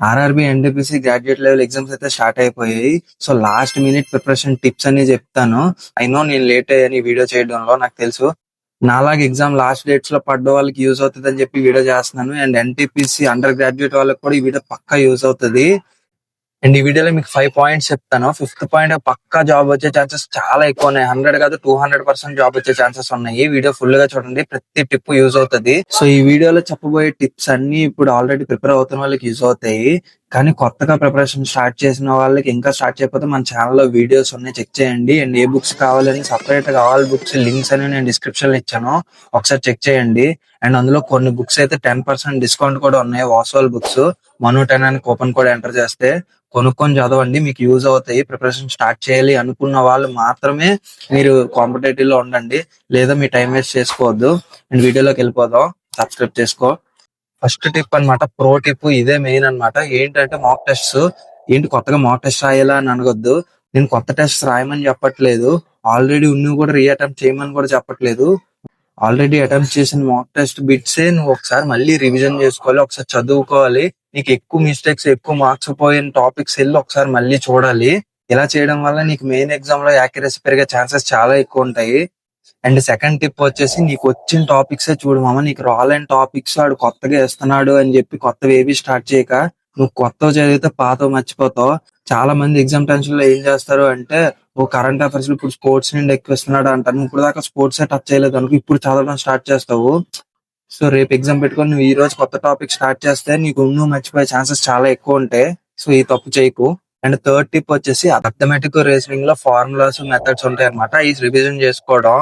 RRB NTPC graduate level exams అయితే start అయిపోయాయి. So last minute preparation tips అని చెప్తాను. అయినో నేను లేట్ అయ్యాను ఈ వీడియో చేయడంలో, నాకు తెలుసు. నాలాగా ఎగ్జామ్ లాస్ట్ డేట్స్ లో పడ్డ వాళ్ళకి యూజ్ అవుతుంది అని చెప్పి వీడియో చేస్తున్నాను. అండ్ ఎన్టీపీసీ అండర్ గ్రాడ్యుయేట్ వాళ్ళకి కూడా ఈ వీడియో పక్కా యూజ్ అవుతుంది. అండ్ ఈ వీడియోలో మీకు 5 పాయింట్స్ చెప్తాను. ఫిఫ్త్ పాయింట్, పక్కా జాబ్ వచ్చే ఛాన్సెస్ చాలా ఎక్కువ ఉన్నాయి. 100 కాదు 200% జాబ్ వచ్చే ఛాన్సెస్ ఉన్నాయి. వీడియో ఫుల్ గా చూడండి, ప్రతి టిప్ యూజ్ అవుతుంది. సో ఈ వీడియోలో చెప్పబోయే టిప్స్ అన్ని ఇప్పుడు ఆల్రెడీ ప్రిపేర్ అవుతున్న వాళ్ళకి యూజ్ అవుతాయి. కానీ కొత్తగా ప్రిపరేషన్ స్టార్ట్ చేసిన వాళ్ళకి, ఇంకా స్టార్ట్ చేయకపోతే మన ఛానల్లో వీడియోస్ ఉన్నాయి, చెక్ చేయండి. అండ్ ఏ బుక్స్ కావాలని సపరేట్ గా ఆల్ బుక్స్ లింక్స్ అని నేను డిస్క్రిప్షన్ లో ఇచ్చాను, ఒకసారి చెక్ చేయండి. అండ్ అందులో కొన్ని బుక్స్ అయితే 10% డిస్కౌంట్ కూడా ఉన్నాయి. వాసోల్ బుక్స్ మను10 అని కూపన్ కోడ్ ఎంటర్ చేస్తే కొనుక్కొని చదవండి, మీకు యూజ్ అవుతాయి. ప్రిపరేషన్ స్టార్ట్ చేయాలి అనుకున్న వాళ్ళు మాత్రమే మీరు కాంపిటేటివ్ లో ఉండండి, లేదా మీ టైం వేస్ట్ చేసుకోవద్దు. అండ్ వీడియోలోకి వెళ్ళిపోదాం. సబ్స్క్రైబ్ చేసుకో. ఫస్ట్ టిప్ అన్నమాట, ప్రో టిప్, ఇదే మెయిన్ అన్నమాట. ఏంటంటే మాక్ టెస్ట్. ఏంటి కొత్తగా మాక్ టెస్ట్ రాయాలా అని అనగొద్దు. నేను కొత్త టెస్ట్ రాయమని చెప్పట్లేదు, ఆల్రెడీ ఉన్నవి కూడా రీ అటెంప్ట్ చేయమని కూడా చెప్పట్లేదు. ఆల్రెడీ అటెంప్ట్ చేసిన మాక్ టెస్ట్ బిట్సే నువ్వు ఒకసారి మళ్ళీ రివిజన్ చేసుకోవాలి, ఒకసారి చదువుకోవాలి. నీకు ఎక్కువ మిస్టేక్స్, ఎక్కువ మార్క్స్ పోయిన టాపిక్స్ వెళ్ళి ఒకసారి మళ్ళీ చూడాలి. ఇలా చేయడం వల్ల నీకు మెయిన్ ఎగ్జామ్ లో యాక్యురసీ పెరిగే ఛాన్సెస్ చాలా ఎక్కువ ఉంటాయి. అండ్ సెకండ్ టిప్ వచ్చేసి, నీకు వచ్చిన టాపిక్సే చూడు మామ. నీకు రాలేని టాపిక్స్ వాడు కొత్తగా ఇస్తున్నాడు అని చెప్పి కొత్తవి ఏవి స్టార్ట్ చేయక, నువ్వు కొత్తవి చదివితే పాతవి మర్చిపోతావు. చాలా మంది ఎగ్జామ్ టెన్షన్ లో ఏం చేస్తారు అంటే, ఓ కరెంట్ అఫైర్స్ లో ఇప్పుడు స్పోర్ట్స్ నుండి ఎక్కువ ఇస్తున్నాడు అంటారు. నువ్వు ఇప్పుడు దాకా స్పోర్ట్స్ టచ్ చేయలేదు అనుకో, ఇప్పుడు చదవడం స్టార్ట్ చేస్తావు. సో రేపు ఎగ్జామ్ పెట్టుకొని నువ్వు ఈ రోజు కొత్త టాపిక్ స్టార్ట్ చేస్తే నీకు నువ్వు మర్చిపోయే ఛాన్సెస్ చాలా ఎక్కువ ఉంటాయి. సో ఈ తప్పు చేయకు. అండ్ థర్డ్ టిప్ వచ్చేసి, అర్థమెటిక్ రీజనింగ్ లో ఫార్ములాస్, మెథడ్స్ ఉంటాయి అనమాట. ఈ రివిజన్ చేసుకోవడం.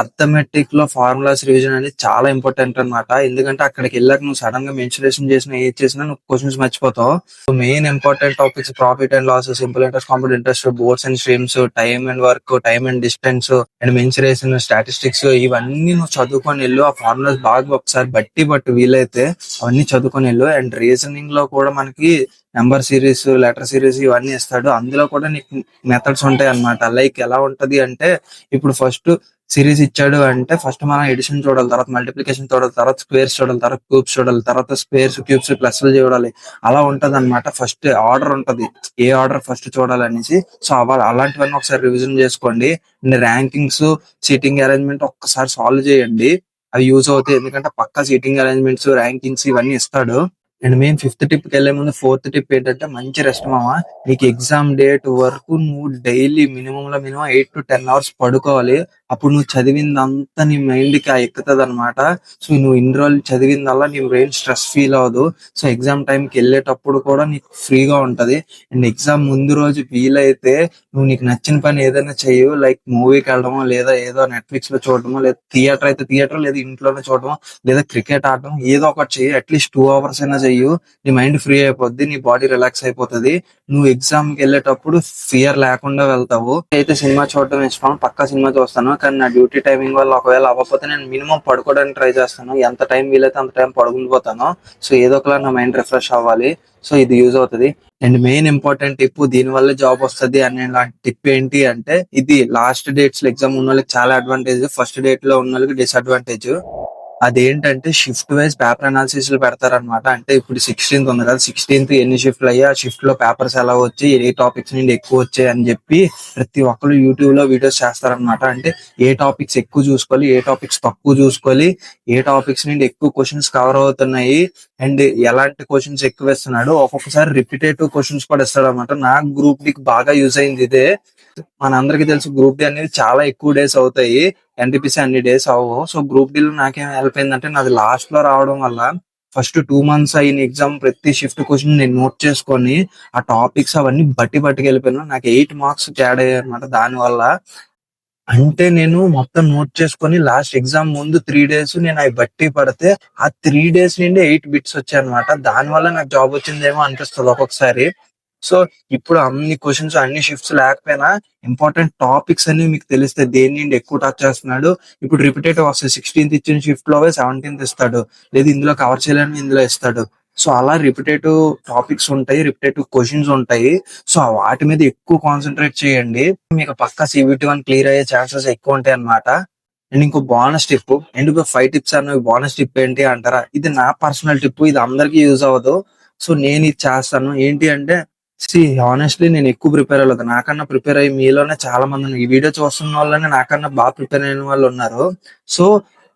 అర్థమెటిక్ లో ఫార్ములాస్ రివిజన్ అనేది చాలా ఇంపార్టెంట్ అన్నమాట. ఎందుకంటే అక్కడికి వెళ్ళాక నువ్వు సడన్ గా మెన్సురేషన్ చేసినా, ఏది చేసినా నువ్వు క్వశ్చన్స్ మర్చిపోతావు. So main important topics profit and loss, simple interest, compound interest, boats and streams, time and work, time and distance, and mensuration, statistics, ఇవన్నీ నువ్వు చదువుకొని వెళ్ళు. ఆ ఫార్ములాస్ బాగా ఒకసారి బట్టి వీలైతే అవన్నీ చదువుకొని వెళ్ళు. అండ్ రీజనింగ్ లో కూడా మనకి నెంబర్ సిరీస్, లెటర్ సిరీస్ ఇవన్నీ ఇస్తాడు. అందులో కూడా నీకు మెథడ్స్ ఉంటాయి అన్నమాట. లైక్ ఎలా ఉంటది అంటే, ఇప్పుడు ఫస్ట్ సిరీస్ ఇచ్చాడు అంటే ఫస్ట్ మనం ఎడిషన్ చూడాలి, తర్వాత మల్టిప్లికేషన్ చూడాలి, తర్వాత స్క్వేర్స్ చూడాలి, తర్వాత క్యూబ్స్ చూడాలి, తర్వాత స్క్వేర్స్, క్యూబ్స్, ప్లస్లు చూడాలి. అలా ఉంటది అనమాట. ఫస్ట్ ఆర్డర్ ఉంటది, ఏ ఆర్డర్ ఫస్ట్ చూడాలనేసి. సో అలాంటివన్నీ ఒకసారి రివిజన్ చేసుకోండి. అండ్ ర్యాంకింగ్స్, సీటింగ్ అరేంజ్మెంట్ ఒక్కసారి సాల్వ్ చేయండి, అవి యూజ్ అవుతాయి. ఎందుకంటే పక్కా సీటింగ్ అరేంజ్మెంట్స్, ర్యాంకింగ్స్ ఇవన్నీ ఇస్తాడు. అండ్ మేము ఫిఫ్త్ టిప్ కి వెళ్లే ముందు ఫోర్త్ టిప్ ఏంటంటే, మంచి రెస్ట్ మామ. నీకు ఎగ్జామ్ డేట్ వరకు నువ్వు డైలీ మినిమం 8 to 10 hours పడుకోవాలి. అప్పుడు నువ్వు చదివిందంతా నీ మైండ్ కి ఎక్కుతుంది అనమాట. సో నువ్వు ఇన్ని రోజులు చదివిందల్లా నీ బ్రెయిన్ స్ట్రెస్ ఫీల్ అవ్వదు. సో ఎగ్జామ్ టైం కి వెళ్ళేటప్పుడు కూడా నీకు ఫ్రీగా ఉంటది. అండ్ ఎగ్జామ్ ముందు రోజు వీలైతే నువ్వు నీకు నచ్చిన పని ఏదైనా చెయ్యు. లైక్ మూవీకి వెళ్ళడమో, లేదా ఏదో నెట్ఫ్లిక్స్ లో చూడటమో, లేదా థియేటర్ అయితే థియేటర్, లేదా ఇంట్లోనే చూడటమో, లేదా క్రికెట్ ఆడటం, ఏదో ఒకటి చెయ్యి. అట్లీస్ట్ 2 hours అయినా చెయ్యు. నీ మైండ్ ఫ్రీ అయిపోద్ది, నీ బాడీ రిలాక్స్ అయిపోతుంది. నువ్వు ఎగ్జామ్ కి వెళ్ళేటప్పుడు ఫియర్ లేకుండా వెళ్తావు. అయితే సినిమా చూడటం ఇష్టం, పక్కా సినిమా చూస్తాను. కానీ నా డ్యూటీ టైమింగ్ వల్ల ఒకవేళ అవ్వకపోతే నేను మినిమం పడుకోవడానికి ట్రై చేస్తాను. ఎంత టైం వీలైతే అంత టైం పడుకుని పోతాను. సో ఏదో ఒకలా నా మైండ్ రిఫ్రెష్ అవ్వాలి. సో ఇది యూజ్ అవుతుంది. అండ్ మెయిన్ ఇంపార్టెంట్ టిప్, దీని వల్ల జాబ్ వస్తుంది అనే టిప్ ఏంటి అంటే, ఇది లాస్ట్ డేట్స్ లో ఎగ్జామ్ ఉన్న వాళ్ళకి చాలా అడ్వాంటేజ్, ఫస్ట్ డేట్ లో ఉన్న వాళ్ళకి డిసడ్వాంటేజ్. అదేంటంటే షిఫ్ట్ వైజ్ పేపర్ అనాలిసిస్ లు పెడతారనమాట. అంటే ఇప్పుడు 16th ఉంది కదా, 16th ఎన్ని షిఫ్ట్లు అయ్యా, ఆ షిఫ్ట్ లో పేపర్స్ ఎలా వచ్చాయి, ఏ టాపిక్స్ నుండి ఎక్కువ వచ్చాయి అని చెప్పి ప్రతి ఒక్కరు యూట్యూబ్ లో వీడియోస్ చేస్తారనమాట. అంటే ఏ టాపిక్స్ ఎక్కువ చూసుకోవాలి, ఏ టాపిక్స్ తక్కువ చూసుకోవాలి, ఏ టాపిక్స్ నుండి ఎక్కువ క్వశ్చన్స్ కవర్ అవుతున్నాయి, అండ్ ఎలాంటి క్వశ్చన్స్ ఎక్కువ ఇస్తున్నాడు. ఒక్కొక్కసారి రిపిటేటివ్ క్వశ్చన్స్ కూడా ఇస్తాడు అనమాట. నాకు గ్రూప్ డి బాగా యూజ్ అయింది ఇదే. మనందరికి తెలుసు గ్రూప్ డి అనేది చాలా ఎక్కువ డేస్ అవుతాయి, ఎన్టీపీసీ అన్ని డేస్ అవ్వవు. సో గ్రూప్ డి లో నాకేం హెల్ప్ అయిందంటే, నాది లాస్ట్ లో రావడం వల్ల ఫస్ట్ 2 months అయిన ఎగ్జామ్ ప్రతి షిఫ్ట్ క్వశ్చన్ నేను నోట్ చేసుకొని ఆ టాపిక్స్ అవన్నీ బట్టి వెళ్ళిపోయాను. నాకు 8 మార్క్స్ యాడ్ అయ్యాయి అనమాట దాని వల్ల. అంటే నేను మొత్తం నోట్ చేసుకొని లాస్ట్ ఎగ్జామ్ ముందు 3 days నేను అవి బట్టి పడితే ఆ 3 days నుండి 8 బిట్స్ వచ్చాయి అనమాట. దాని వల్ల నాకు జాబ్ వచ్చిందేమో అనిపిస్తుంది ఒక్కొక్కసారి. సో ఇప్పుడు అన్ని క్వశ్చన్స్, అన్ని షిఫ్ట్స్ లేకపోయినా ఇంపార్టెంట్ టాపిక్స్ అన్ని మీకు తెలిస్తే దేని నుండి ఎక్కువ టచ్ చేస్తున్నాడు. ఇప్పుడు రిపిటేటివ్ వస్తాయి, 16th ఇచ్చిన షిఫ్ట్ లో 17th ఇస్తాడు, లేదా ఇందులో కవర్ చేయలేని ఇందులో ఇస్తాడు. సో అలా రిపిటేటివ్ టాపిక్స్ ఉంటాయి, రిపిటేటివ్ క్వశ్చన్స్ ఉంటాయి. సో వాటి మీద ఎక్కువ కాన్సన్ట్రేట్ చేయండి, మీకు పక్కా CBT1 క్లియర్ అయ్యే ఛాన్సెస్ ఎక్కువ ఉంటాయి అన్నమాట. అండ్ ఇంకో బోనస్ టిప్, ఎందుకు 5 టిప్స్ అన్నవి బోనస్ టిప్ ఏంటి అంటారా, ఇది నా పర్సనల్ టిప్, ఇది అందరికీ యూజ్ అవ్వదు. సో నేను ఇది చేస్తాను ఏంటి అంటే హానెస్ట్లీ నేను ఎక్కువ ప్రిపేర్ అవ్వలేదు. నాకన్నా ప్రిపేర్ అయ్యి మీలోనే చాలా మంది ఉన్నారు. ఈ వీడియో చూస్తున్న వాళ్ళనే నాకన్నా బాగా ప్రిపేర్ అయిన వాళ్ళు ఉన్నారు. సో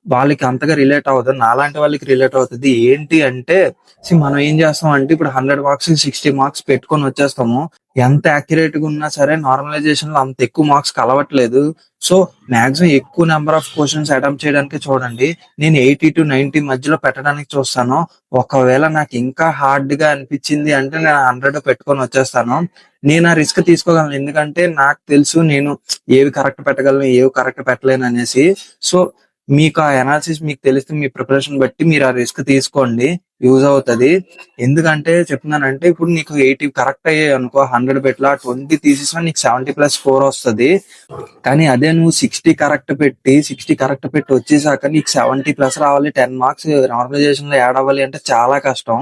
వాళ్ళకి అంతగా రిలేట్ అవ్వదు. నాలాంటి వాళ్ళకి రిలేట్ అవుతుంది. ఏంటి అంటే మనం ఏం చేస్తాం అంటే ఇప్పుడు 100 మార్క్స్ 60 మార్క్స్ పెట్టుకొని వచ్చేస్తాము. ఎంత యాక్యురేట్ గా ఉన్నా సరే నార్మలైజేషన్ లో అంత ఎక్కువ మార్క్స్ కలవట్లేదు. సో మాక్సిమం ఎక్కువ నెంబర్ ఆఫ్ క్వశ్చన్స్ అటెంప్ట్ చేయడానికి చూడండి. నేను 80 to 90 మధ్యలో పెట్టడానికి చూస్తాను. ఒకవేళ నాకు ఇంకా హార్డ్ గా అనిపించింది అంటే నేను 100 పెట్టుకొని వచ్చేస్తాను. నేను ఆ రిస్క్ తీసుకోగలను. ఎందుకంటే నాకు తెలుసు నేను ఏవి కరెక్ట్ పెట్టగలను, ఏవి కరెక్ట్ పెట్టలేను అనేసి. సో మీకు ఆ అనాలిసిస్ మీకు తెలిస్తే మీ ప్రిపరేషన్ బట్టి మీరు ఆ రిస్క్ తీసుకోండి. యూజ్ అవుతది. ఎందుకంటే చెప్తున్నానంటే ఇప్పుడు నీకు 80 కరెక్ట్ అయ్యాయి అనుకో, 100 పెట్లా 20 తీసేసినా నీకు 70+ స్కోర్ వస్తది. కానీ అదే నువ్వు 60 కరెక్ట్ పెట్టి వచ్చేసాక నీకు 70+ రావాలి, 10 మార్క్స్ నార్మలైజేషన్ లో యాడ్ అవ్వాలి అంటే చాలా కష్టం.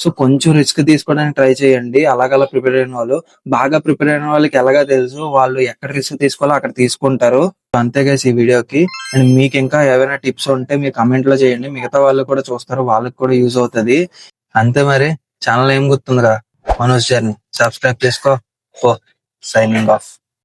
సో కొంచెం రిస్క్ తీసుకోవడానికి ట్రై చేయండి. అలాగలా ప్రిపేర్ అయిన వాళ్ళు, బాగా ప్రిపేర్ అయిన వాళ్ళకి ఎలాగా తెలుసు వాళ్ళు ఎక్కడ రిస్క్ తీసుకోవాలో అక్కడ తీసుకుంటారు. సో అంతే గైస్ ఈ వీడియోకి. అండ్ మీకు ఇంకా ఏమైనా టిప్స్ ఉంటే మీరు కమెంట్ లో చేయండి. మిగతా వాళ్ళు కూడా చూస్తారు, వాళ్ళకి కూడా యూజ్ అవుతది. అంతే మరి. ఛానల్ ఏం గుర్తుందిగా, మనోజ్ జర్నీ. సబ్స్క్రైబ్ చేసుకో. Signing off.